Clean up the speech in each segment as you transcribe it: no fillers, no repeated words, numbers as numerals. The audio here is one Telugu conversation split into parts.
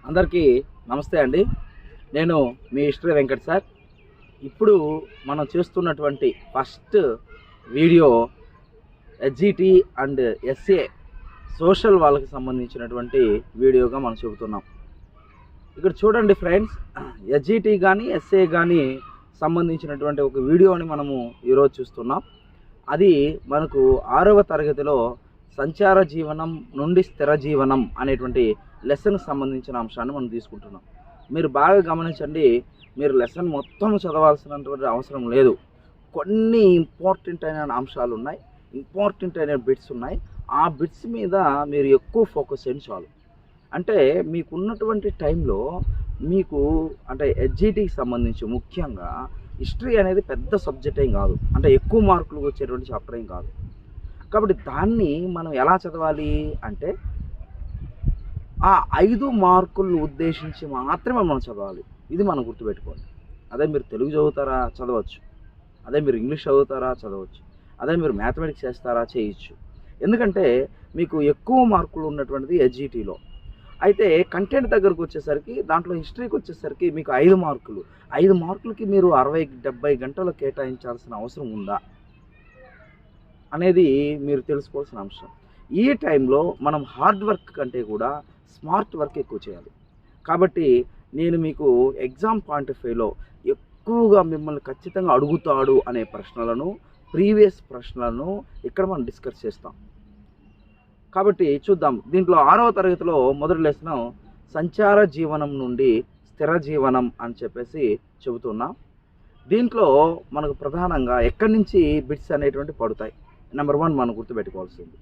అందరికీ నమస్తే అండి. నేను మీ హిస్టరీ వెంకట్ సార్. ఇప్పుడు మనం చేస్తున్నటువంటి first video HGT and SA social వాళ్ళకి సంబంధించినటువంటి వీడియోగా మనం చెబుతున్నాం. ఇక్కడ చూడండి ఫ్రెండ్స్, హెచ్జిటి కానీ ఎస్ఏ కానీ సంబంధించినటువంటి ఒక వీడియోని మనము ఈరోజు చూస్తున్నాం. అది మనకు 6వ తరగతిలో సంచార జీవనం నుండి స్థిర జీవనం అనేటువంటి లెసన్కి సంబంధించిన అంశాన్ని మనం తీసుకుంటున్నాం. మీరు బాగా గమనించండి, మీరు లెసన్ మొత్తం చదవాల్సినటువంటి అవసరం లేదు. కొన్ని ఇంపార్టెంట్ అయిన అంశాలు ఉన్నాయి, ఇంపార్టెంట్ అయిన బిట్స్ ఉన్నాయి. ఆ బిట్స్ మీద మీరు ఎక్కువ ఫోకస్ చేయండి చాలు. అంటే మీకున్నటువంటి టైంలో మీకు అంటే హెచ్జిటికి సంబంధించి ముఖ్యంగా హిస్టరీ అనేది పెద్ద సబ్జెక్ట్ ఏం కాదు, అంటే ఎక్కువ మార్కులు వచ్చేటువంటి చాప్టర్ ఏం కాదు. కాబట్టి దాన్ని మనం ఎలా చదవాలి అంటే ఆ 5 మార్కులను ఉద్దేశించి మాత్రమే మనం చదవాలి. ఇది మనం గుర్తుపెట్టుకోవాలి. అదే మీరు తెలుగు చదువుతారా చదవచ్చు, అదే మీరు ఇంగ్లీష్ చదువుతారా చదవచ్చు, అదే మీరు మ్యాథమెటిక్స్ చేస్తారా చేయొచ్చు. ఎందుకంటే మీకు ఎక్కువ మార్కులు ఉన్నటువంటిది హెచ్జిటిలో. అయితే కంటెంట్ దగ్గరకు వచ్చేసరికి దాంట్లో హిస్టరీకి వచ్చేసరికి మీకు 5 మార్కులు. 5 మార్కులకి మీరు 60-70 గంటలు కేటాయించాల్సిన అవసరం ఉందా అనేది మీరు తెలుసుకోవాల్సిన అంశం. ఈ టైంలో మనం హార్డ్ వర్క్ కంటే కూడా స్మార్ట్ వర్క్ ఎక్కువ చేయాలి. కాబట్టి నేను మీకు ఎగ్జామ్ పాయింట్ ఆఫ్ వ్యూలో ఎక్కువగా మిమ్మల్ని ఖచ్చితంగా అడుగుతాడు అనే ప్రశ్నలను, ప్రీవియస్ ప్రశ్నలను ఇక్కడ మనం డిస్కస్ చేస్తాం. కాబట్టి చూద్దాం. దీంట్లో 6వ తరగతిలో మొదటి లెసన్ సంచార జీవనం నుండి స్థిర జీవనం అని చెప్పేసి చెబుతున్నాం. దీంట్లో మనకు ప్రధానంగా ఎక్కడి నుంచి బిట్స్ అనేటువంటి పడుతాయి. నెంబర్ 1 మనం గుర్తుపెట్టుకోవాల్సింది,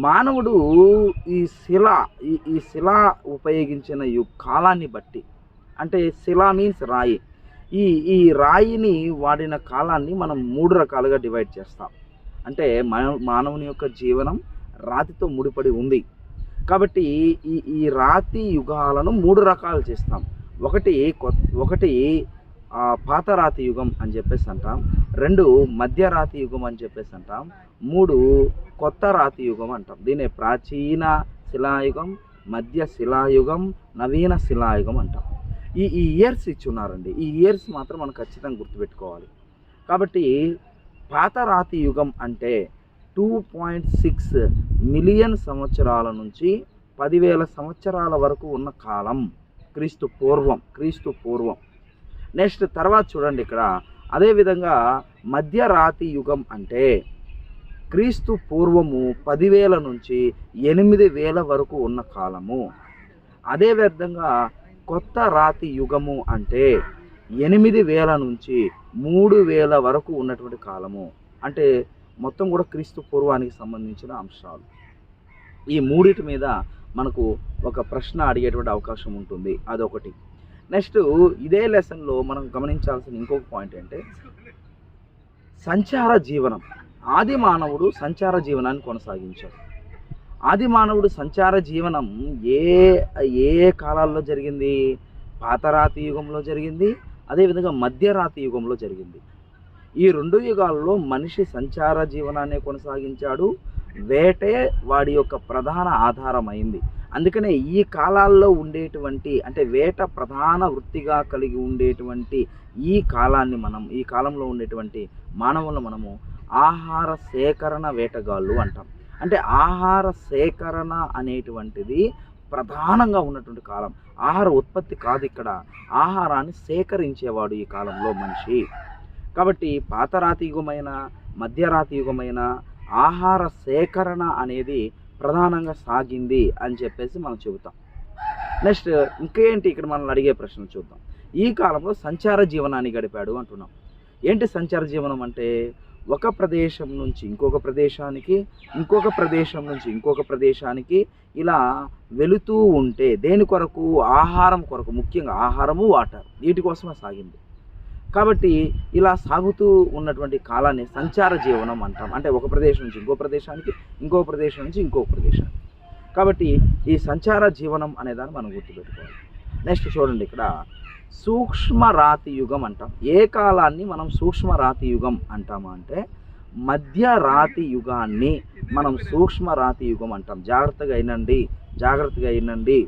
మానవుడు ఈ శిల ఉపయోగించిన ఈ కాలాన్ని బట్టి, అంటే శిల మీన్స్ రాయి, ఈ రాయిని వాడిన కాలాన్ని మనం 3 రకాలుగా డివైడ్ చేస్తాం. అంటే మానవుని యొక్క జీవనం రాతితో ముడిపడి ఉంది. కాబట్టి ఈ రాతి యుగాలను 3 రకాలు చేస్తాం. ఒకటి పాత రాతి యుగం అని చెప్పేసి అంటాం, 2 మధ్య రాతి యుగం అని చెప్పేసి అంటాం, 3 కొత్త రాతి యుగం అంటాం. దీనే ప్రాచీన శిలాయుగం, మధ్య శిలాయుగం, నవీన శిలాయుగం అంటాం. ఈ ఇయర్స్ ఇచ్చున్నారండి. ఈ ఇయర్స్ మాత్రం మనం ఖచ్చితంగా గుర్తుపెట్టుకోవాలి. కాబట్టి పాత రాతి యుగం అంటే 2.6 మిలియన్ సంవత్సరాల నుంచి 10,000 సంవత్సరాల వరకు ఉన్న కాలం, క్రీస్తు పూర్వం. నెక్స్ట్ తర్వాత చూడండి ఇక్కడ, అదేవిధంగా మధ్య రాతి యుగం అంటే క్రీస్తు పూర్వము 10,000 నుంచి 8,000 వరకు ఉన్న కాలము. అదేవిధంగా కొత్త రాతి యుగము అంటే 8,000 నుంచి 3,000 వరకు ఉన్నటువంటి కాలము. అంటే మొత్తం కూడా క్రీస్తు పూర్వానికి సంబంధించిన అంశాలు. ఈ మూడిటి మీద మనకు ఒక ప్రశ్న అడిగేటువంటి అవకాశం ఉంటుంది, అదొకటి. నెక్స్ట్ ఇదే లెసన్లో మనం గమనించాల్సిన ఇంకొక పాయింట్ అంటే సంచార జీవనం. ఆది మానవుడు సంచార జీవనాన్ని కొనసాగించాడు. ఆది మానవుడు సంచార జీవనం ఏ కాలాల్లో జరిగింది? పాతరాతి యుగంలో జరిగింది, అదేవిధంగా మధ్యరాతి యుగంలో జరిగింది. ఈ 2 యుగాల్లో మనిషి సంచార జీవనాన్ని కొనసాగించాడు. వేటే వాడి యొక్క ప్రధాన ఆధారమైంది. అందుకనే ఈ కాలాల్లో ఉండేటువంటి, అంటే వేట ప్రధాన వృత్తిగా కలిగి ఉండేటువంటి ఈ కాలంలో ఉండేటువంటి మానవులను మనము ఆహార సేకరణ వేటగాళ్ళు అంటాం. అంటే ఆహార సేకరణ అనేటువంటిది ప్రధానంగా ఉన్నటువంటి కాలం. ఆహార ఉత్పత్తి కాదు, ఇక్కడ ఆహారాన్ని సేకరించేవాడు ఈ కాలంలో మనిషి. కాబట్టి పాతరాతి యుగమైన మధ్యరాతి యుగమైన ఆహార సేకరణ అనేది ప్రధానంగా సాగింది అని చెప్పేసి మనం చెబుతాం. నెక్స్ట్ ఇంకేంటి ఇక్కడ మనం అడిగే ప్రశ్న చూద్దాం. ఈ కాలంలో సంచార జీవనాన్ని గడిపాడు అంటున్నాం. ఏంటి సంచార జీవనం అంటే? ఒక ప్రదేశం నుంచి ఇంకొక ప్రదేశానికి, ఇంకొక ప్రదేశం నుంచి ఇంకొక ప్రదేశానికి ఇలా వెళుతూ ఉంటే దేని కొరకు? ఆహారం కొరకు. ముఖ్యంగా ఆహారము, వాటర్, వీటి కోసమే సాగింది. కాబట్టి ఇలా సాగుతూ ఉన్నటువంటి కాలాన్ని సంచార జీవనం అంటాం. అంటే ఒక ప్రదేశం నుంచి ఇంకో ప్రదేశానికి, ఇంకో ప్రదేశం నుంచి ఇంకో ప్రదేశానికి. కాబట్టి ఈ సంచార జీవనం అనేదాన్ని మనం గుర్తుపెట్టుకోవాలి. నెక్స్ట్ చూడండి, ఇక్కడ సూక్ష్మ రాతి యుగం అంటాం. ఏ కాలాన్ని మనం సూక్ష్మ రాతి యుగం అంటామా అంటే మధ్య రాతి యుగాన్ని మనం సూక్ష్మ రాతి యుగం అంటాం. జాగ్రత్తగా వినండి.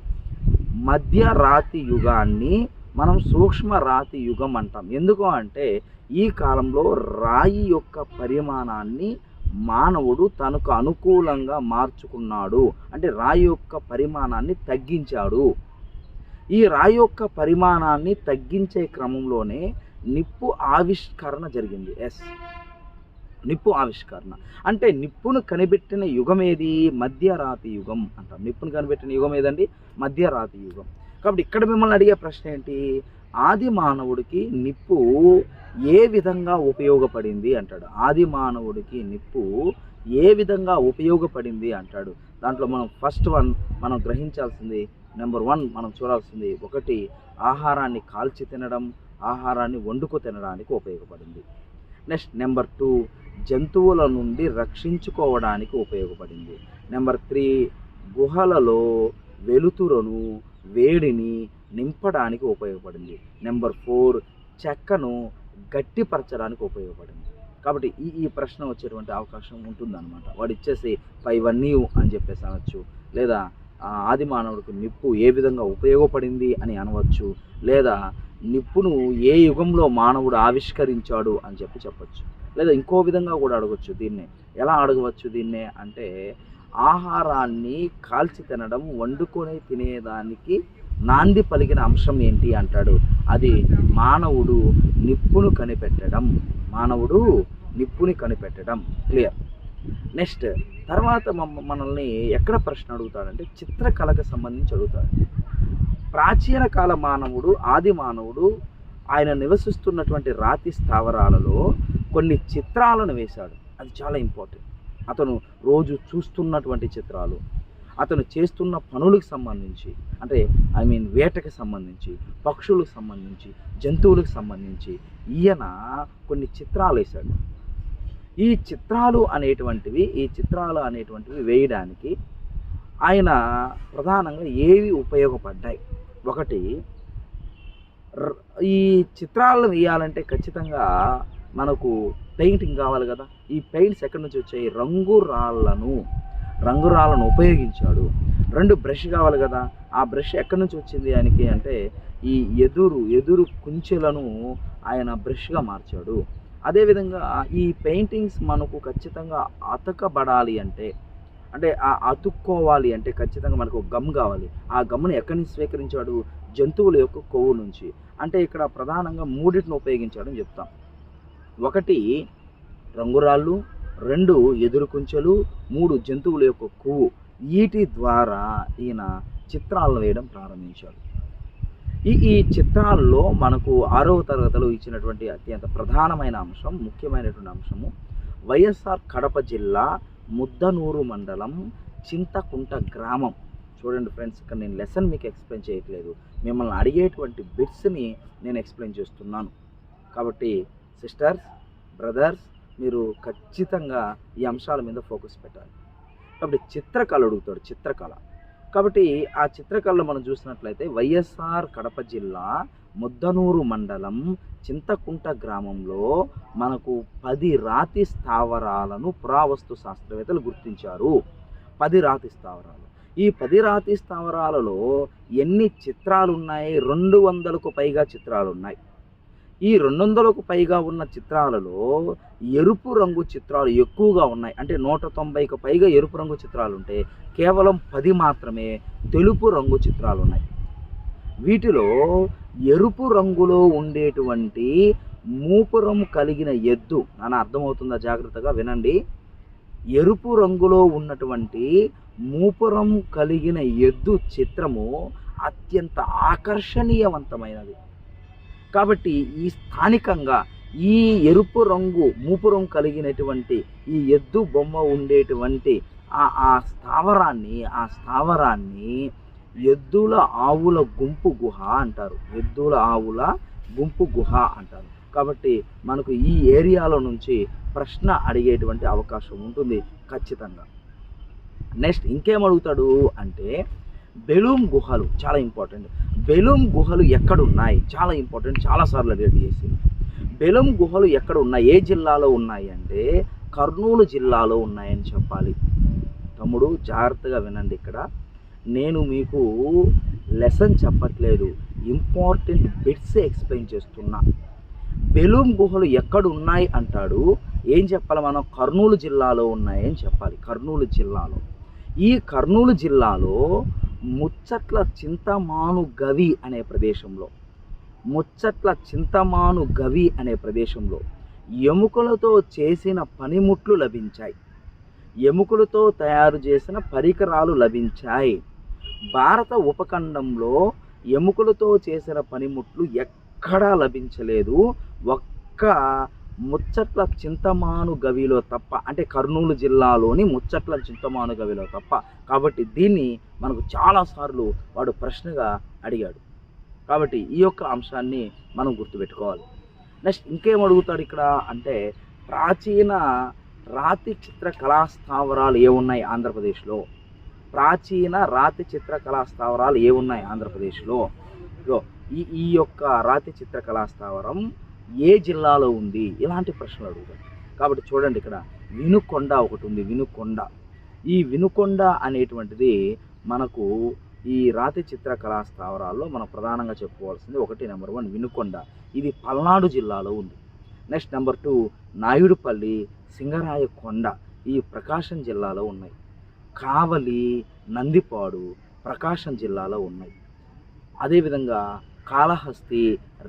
మధ్య రాతి యుగాన్ని మనం సూక్ష్మ రాతి యుగం అంటాం. ఎందుకు అంటే ఈ కాలంలో రాయి యొక్క పరిమాణాన్ని మానవుడు తనకు అనుకూలంగా మార్చుకున్నాడు. అంటే రాయి యొక్క పరిమాణాన్ని తగ్గించాడు. ఈ రాయి యొక్క పరిమాణాన్ని తగ్గించే క్రమంలోనే నిప్పు ఆవిష్కరణ జరిగింది. నిప్పు ఆవిష్కరణ అంటే నిప్పును కనిపెట్టిన యుగం ఏది? మధ్యరాతి యుగం అంటాం. నిప్పును కనిపెట్టిన యుగం ఏదండి? మధ్యరాతి యుగం. కాబట్టి ఇక్కడ మిమ్మల్ని అడిగే ప్రశ్న ఏంటి? ఆది మానవుడికి నిప్పు ఏ విధంగా ఉపయోగపడింది అంటాడు. ఆది మానవుడికి నిప్పు ఏ విధంగా ఉపయోగపడింది అంటాడు. దాంట్లో మనం ఫస్ట్ మనం గ్రహించాల్సింది, నెంబర్ 1 మనం చూడాల్సింది, ఒకటి ఆహారాన్ని కాల్చి తినడం, ఆహారాన్ని వండుకు తినడానికి ఉపయోగపడింది. నెక్స్ట్ నెంబర్ 2 జంతువుల నుండి రక్షించుకోవడానికి ఉపయోగపడింది. నెంబర్ 3 గుహలలో వెలుతురును వేడిని నింపడానికి ఉపయోగపడింది. నెంబర్ 4 చెక్కను గట్టిపరచడానికి ఉపయోగపడింది. కాబట్టి ఈ ప్రశ్న వచ్చేటువంటి అవకాశం ఉంటుందన్నమాట. వాడు ఇచ్చేసి పైవన్నీ అని చెప్పేసి అనొచ్చు, లేదా ఆది మానవుడికి నిప్పు ఏ విధంగా ఉపయోగపడింది అని అనవచ్చు, లేదా నిప్పును ఏ యుగంలో మానవుడు ఆవిష్కరించాడు అని చెప్పచ్చు. లేదా ఇంకో విధంగా కూడా అడగవచ్చు. దీన్నే ఎలా అడగవచ్చు? దీన్నే అంటే ఆహారాన్ని కాల్చి తినడం, వండుకొని తినేదానికి నాంది పలికిన అంశం ఏంటి అంటాడు. అది మానవుడు నిప్పును కనిపెట్టడం. మానవుడు నిప్పుని కనిపెట్టడం. క్లియర్. నెక్స్ట్ తర్వాత మనల్ని ఎక్కడ ప్రశ్న అడుగుతాడంటే చిత్రకళకు సంబంధించి అడుగుతాడు. ప్రాచీన కాల మానవుడు, ఆది మానవుడు ఆయన నివసిస్తున్నటువంటి రాతి స్థావరాలలో కొన్ని చిత్రాలను వేశాడు. అది చాలా ఇంపార్టెంట్. అతను రోజు చూస్తున్నటువంటి చిత్రాలు, అతను చేస్తున్న పనులకు సంబంధించి, అంటే వేటకి సంబంధించి, పక్షులకు సంబంధించి, జంతువులకు సంబంధించి ఈయన కొన్ని చిత్రాలు వేశాడు. ఈ చిత్రాలు అనేటువంటివి వేయడానికి ఆయన ప్రధానంగా ఏవి ఉపయోగపడ్డాయి? ఒకటి, ఈ చిత్రాలను వేయాలంటే ఖచ్చితంగా మనకు పెయింటింగ్ కావాలి కదా. ఈ పెయింట్స్ ఎక్కడి నుంచి వచ్చాయి? రంగురాళ్ళను ఉపయోగించాడు. 2 బ్రష్ కావాలి కదా. ఆ బ్రష్ ఎక్కడి నుంచి వచ్చింది ఆయనకి అంటే ఈ ఎదురు కుంచెలను ఆయన బ్రష్గా మార్చాడు. అదేవిధంగా ఈ పెయింటింగ్స్ మనకు ఖచ్చితంగా అతకబడాలి అంటే అతుక్కోవాలి అంటే ఖచ్చితంగా మనకు గమ్ కావాలి. ఆ గమ్మును ఎక్కడి నుంచి స్వీకరించాడు? జంతువుల యొక్క కొవ్వు నుంచి. అంటే ఇక్కడ ప్రధానంగా 3 ఉపయోగించాడని చెప్తాం. 1 రంగురాళ్ళు, 2 ఎదురు కుంచెలు, 3 జంతువుల యొక్క కొవ్వు. వీటి ద్వారా ఈయన చిత్రాలను వేయడం ప్రారంభించాడు. ఈ చిత్రాల్లో మనకు 6వ తరగతిలో ఇచ్చినటువంటి అత్యంత ప్రధానమైన అంశం, ముఖ్యమైనటువంటి అంశము వైఎస్ఆర్ కడప జిల్లా ముద్దనూరు మండలం చింతకుంట గ్రామం. చూడండి ఫ్రెండ్స్, ఇక్కడ నేను లెసన్ మీకు ఎక్స్ప్లెయిన్ చేయట్లేదు, మిమ్మల్ని అడిగేటువంటి బిట్స్ని నేను ఎక్స్ప్లెయిన్ చేస్తున్నాను. కాబట్టి సిస్టర్స్, బ్రదర్స్, మీరు ఖచ్చితంగా ఈ అంశాల మీద ఫోకస్ పెట్టాలి. కాబట్టి చిత్రకళ అడుగుతాడు. చిత్రకళ కాబట్టి ఆ చిత్రకళలో మనం చూసినట్లయితే వైఎస్ఆర్ కడప జిల్లా ముద్దనూరు మండలం చింతకుంట గ్రామంలో మనకు 10 రాతి స్థావరాలను పురావస్తు శాస్త్రవేత్తలు గుర్తించారు. 10 రాతి స్థావరాలు. ఈ 10 రాతి స్థావరాలలో ఎన్ని చిత్రాలు ఉన్నాయి? 200కు పైగా చిత్రాలు ఉన్నాయి. ఈ 200కు పైగా ఉన్న చిత్రాలలో ఎరుపు రంగు చిత్రాలు ఎక్కువగా ఉన్నాయి. అంటే 190కు పైగా ఎరుపు రంగు చిత్రాలు ఉంటే కేవలం 10 మాత్రమే తెలుపు రంగు చిత్రాలు ఉన్నాయి. వీటిలో ఎరుపు రంగులో ఉండేటువంటి మూపురం కలిగిన ఎద్దు, నాన్న అర్థమవుతుందా? జాగ్రత్తగా వినండి. ఎరుపు రంగులో ఉన్నటువంటి మూపురం కలిగిన ఎద్దు చిత్రము అత్యంత ఆకర్షణీయవంతమైనది. కాబట్టి ఈ స్థానికంగా ఈ ఎరుపు రంగు మూపురం కలిగినటువంటి ఈ ఎద్దు బొమ్మ ఉండేటువంటి ఆ స్థావరాన్ని ఎద్దుల ఆవుల గుంపు గుహ అంటారు. ఎద్దుల ఆవుల గుంపు గుహ అంటారు. కాబట్టి మనకు ఈ ఏరియాలో నుంచి ప్రశ్న అడిగేటువంటి అవకాశం ఉంటుంది ఖచ్చితంగా. నెక్స్ట్ ఇంకేమడుగుతాడు అంటే బెలూమ్ గుహలు. చాలా ఇంపార్టెంట్. బెలూమ్ గుహలు ఎక్కడున్నాయి? చాలా ఇంపార్టెంట్, చాలాసార్లు అడిగేది చేసి. బెలూమ్ గుహలు ఎక్కడ ఉన్నాయి? ఏ జిల్లాలో ఉన్నాయి అంటే కర్నూలు జిల్లాలో ఉన్నాయని చెప్పాలి. తమ్ముడు జాగ్రత్తగా వినండి. ఇక్కడ నేను మీకు లెసన్ చెప్పట్లేదు, ఇంపార్టెంట్ బిట్స్ ఎక్స్ప్లెయిన్ చేస్తున్నా. బెలూమ్ గుహలు ఎక్కడ ఉన్నాయి అంటాడు. ఏం చెప్పాలి మనం? కర్నూలు జిల్లాలో ఉన్నాయని చెప్పాలి. కర్నూలు జిల్లాలో, ఈ కర్నూలు జిల్లాలో ముచ్చట్ల చింతమాను గవి అనే ప్రదేశంలో, ముచ్చట్ల చింతమాను గవి అనే ప్రదేశంలో ఎముకలతో చేసిన పనిముట్లు లభించాయి. ఎముకలతో తయారు చేసిన పరికరాలు లభించాయి. భారత ఉపఖండంలో ఎముకలతో చేసిన పనిముట్లు ఎక్కడా లభించలేదు, ఒక్క ముచ్చట్ల చింతమాను గవిలో తప్ప. అంటే కర్నూలు జిల్లాలోని ముచ్చట్ల చింతమాను గవిలో తప్ప. కాబట్టి దీన్ని మనకు చాలాసార్లు వాడు ప్రశ్నగా అడిగాడు. కాబట్టి ఈ యొక్క అంశాన్ని మనం గుర్తుపెట్టుకోవాలి. నెక్స్ట్ ఇంకేం అడుగుతాడు ఇక్కడ అంటే, ప్రాచీన రాతి చిత్రకళా స్థావరాలు ఏమున్నాయి ఆంధ్రప్రదేశ్లో? ప్రాచీన రాతి చిత్రకళా స్థావరాలు ఏమున్నాయి ఆంధ్రప్రదేశ్లో? ఈ ఈ యొక్క రాతి చిత్రకళా స్థావరం ఏ జిల్లాలో ఉంది? ఇలాంటి ప్రశ్నలు అడుగుతాడు. కాబట్టి చూడండి, ఇక్కడ వినుకొండ ఒకటి ఉంది. వినుకొండ, ఈ వినుకొండ అనేటువంటిది మనకు ఈ రాతి చిత్రకళా స్థావరాల్లో మనం ప్రధానంగా చెప్పుకోవాల్సింది ఒకటి. నెంబర్ 1 వినుకొండ, ఇది పల్నాడు జిల్లాలో ఉంది. నెక్స్ట్ నెంబర్ 2 నాయుడుపల్లి, సింగరాయకొండ, ఈ ప్రకాశం జిల్లాలో ఉన్నాయి. కావలి, నందిపాడు ప్రకాశం జిల్లాలో ఉన్నాయి. అదేవిధంగా కాళహస్తి,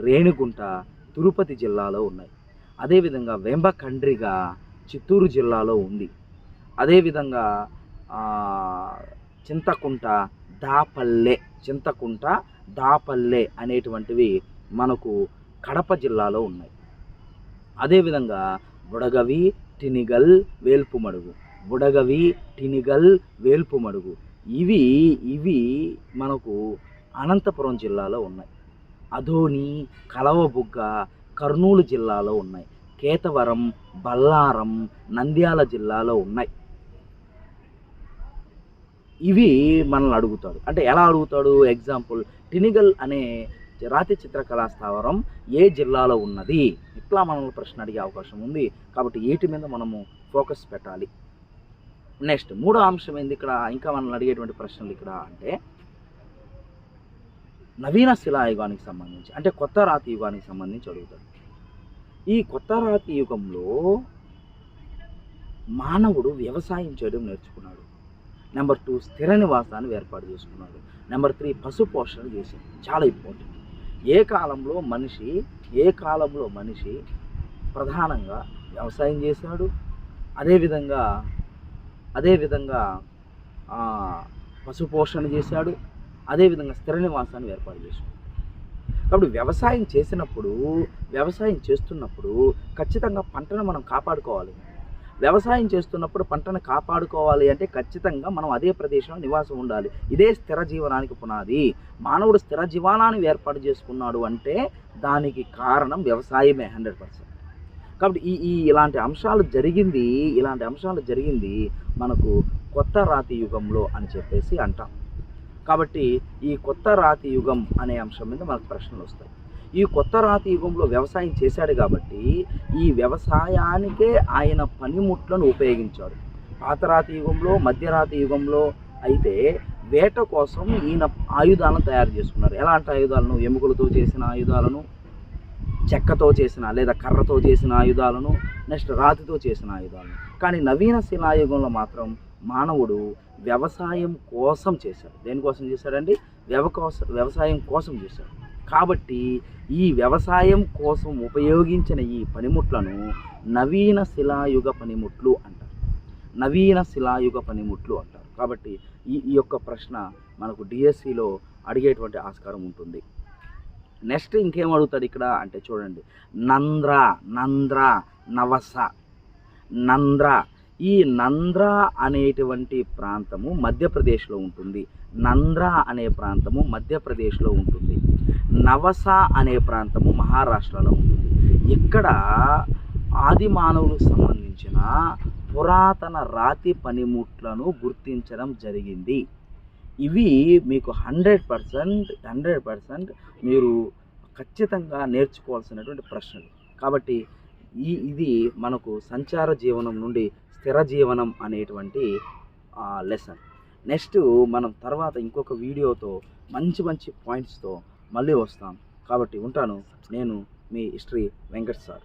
రేణిగుంట తిరుపతి జిల్లాలో ఉన్నాయి. అదేవిధంగా వెంబకండ్రిగ చిత్తూరు జిల్లాలో ఉంది. అదేవిధంగా చింతకుంట, దాపల్లె, చింతకుంట, దాపల్లె అనేటువంటివి మనకు కడప జిల్లాలో ఉన్నాయి. అదేవిధంగా బుడగవి, తినిగల్, వేల్పుమడుగు, బుడగవి, తినిగల్, వేల్పుమడుగు ఇవి మనకు అనంతపురం జిల్లాలో ఉన్నాయి. అధోని, కలవబుగ్గ కర్నూలు జిల్లాలో ఉన్నాయి. కేతవరం, బల్లారం నంద్యాల జిల్లాలో ఉన్నాయి. ఇవి మనల్ని అడుగుతాడు. అంటే ఎలా అడుగుతాడు? ఎగ్జాంపుల్, తినిగల్ అనే రాతి చిత్రకళా స్థావరం ఏ జిల్లాలో ఉన్నది? ఇట్లా మనల్ని ప్రశ్న అడిగే అవకాశం ఉంది. కాబట్టి వీటి మీద మనము ఫోకస్ పెట్టాలి. నెక్స్ట్ మూడో అంశం ఏంది ఇక్కడ? ఇంకా మనల్ని అడిగేటువంటి ప్రశ్నలు ఇక్కడ అంటే, నవీన శిలాయుగానికి సంబంధించి, అంటే కొత్త రాతి యుగానికి సంబంధించి అడుగుతాడు. ఈ కొత్త రాతి యుగంలో మానవుడు వ్యవసాయం చేయడం నేర్చుకున్నాడు. నెంబర్ 2 స్థిర నివాసాన్ని ఏర్పాటు చేసుకున్నాడు. నెంబర్ 3 పశు పోషణ చేశాడు. చాలా ఇంపార్టెంట్. ఏ కాలంలో మనిషి ప్రధానంగా వ్యవసాయం చేశాడు, అదేవిధంగా పశు పోషణ చేశాడు, అదేవిధంగా స్థిర నివాసాన్ని ఏర్పాటు చేశాడు. కాబట్టి వ్యవసాయం చేస్తున్నప్పుడు ఖచ్చితంగా పంటను మనం కాపాడుకోవాలి. వ్యవసాయం చేస్తున్నప్పుడు పంటను కాపాడుకోవాలి అంటే ఖచ్చితంగా మనం అదే ప్రదేశంలో నివాసం ఉండాలి. ఇదే స్థిర జీవనానికి పునాది. మానవుడు స్థిర జీవనాన్ని ఏర్పాటు చేసుకున్నాడు అంటే దానికి కారణం వ్యవసాయమే 100%. కాబట్టి ఇలాంటి అంశాలు జరిగింది మనకు కొత్త రాతి యుగంలో అని చెప్పేసి అంటాం. కాబట్టి ఈ కొత్త రాతి యుగం అనే అంశం మీద మనకు ప్రశ్నలు వస్తాయి. ఈ కొత్త రాతి యుగంలో వ్యవసాయం చేశాడు కాబట్టి ఈ వ్యవసాయానికే ఆయన పనిముట్లను ఉపయోగించాడు. పాత రాతి యుగంలో, మధ్యరాతి యుగంలో అయితే వేట కోసం ఈయన ఆయుధాలను తయారు చేసుకున్నారు. ఎలాంటి ఆయుధాలను? ఎముకలతో చేసిన ఆయుధాలను, చెక్కతో చేసిన లేదా కర్రతో చేసిన ఆయుధాలను, నెక్స్ట్ రాతితో చేసిన ఆయుధాలను. కానీ నవీన శిలాయుగంలో మాత్రం మానవుడు వ్యవసాయం కోసం చేశాడు. దేనికోసం చేశాడండి? వ్యవసాయం కోసం చేశాడు. కాబట్టి ఈ వ్యవసాయం కోసం ఉపయోగించిన ఈ పనిముట్లను నవీన శిలాయుగ పనిముట్లు అంటారు. కాబట్టి ఈ యొక్క ప్రశ్న మనకు డిఎస్సిలో అడిగేటువంటి ఆస్కారం ఉంటుంది. నెక్స్ట్ ఇంకేం అడుగుతాడు ఇక్కడ అంటే చూడండి, నంద్ర, నవస. ఈ నంద్ర అనేటువంటి ప్రాంతము మధ్యప్రదేశ్లో ఉంటుంది. నవస అనే ప్రాంతము మహారాష్ట్రలో ఉంటుంది. ఇక్కడ ఆది మానవులకు సంబంధించిన పురాతన రాతి పనిముట్లను గుర్తించడం జరిగింది. ఇవి మీకు 100% మీరు ఖచ్చితంగా నేర్చుకోవాల్సినటువంటి ప్రశ్నలు. కాబట్టి ఇది మనకు సంచార జీవనం నుండి స్థిర జీవనం అనేటువంటి లెసన్. నెక్స్ట్ మనం తర్వాత ఇంకొక వీడియోతో మంచి మంచి పాయింట్స్తో మళ్ళీ వస్తాం. కాబట్టి ఉంటాను. నేను మీ హిస్టరీ వెంకట్ సార్.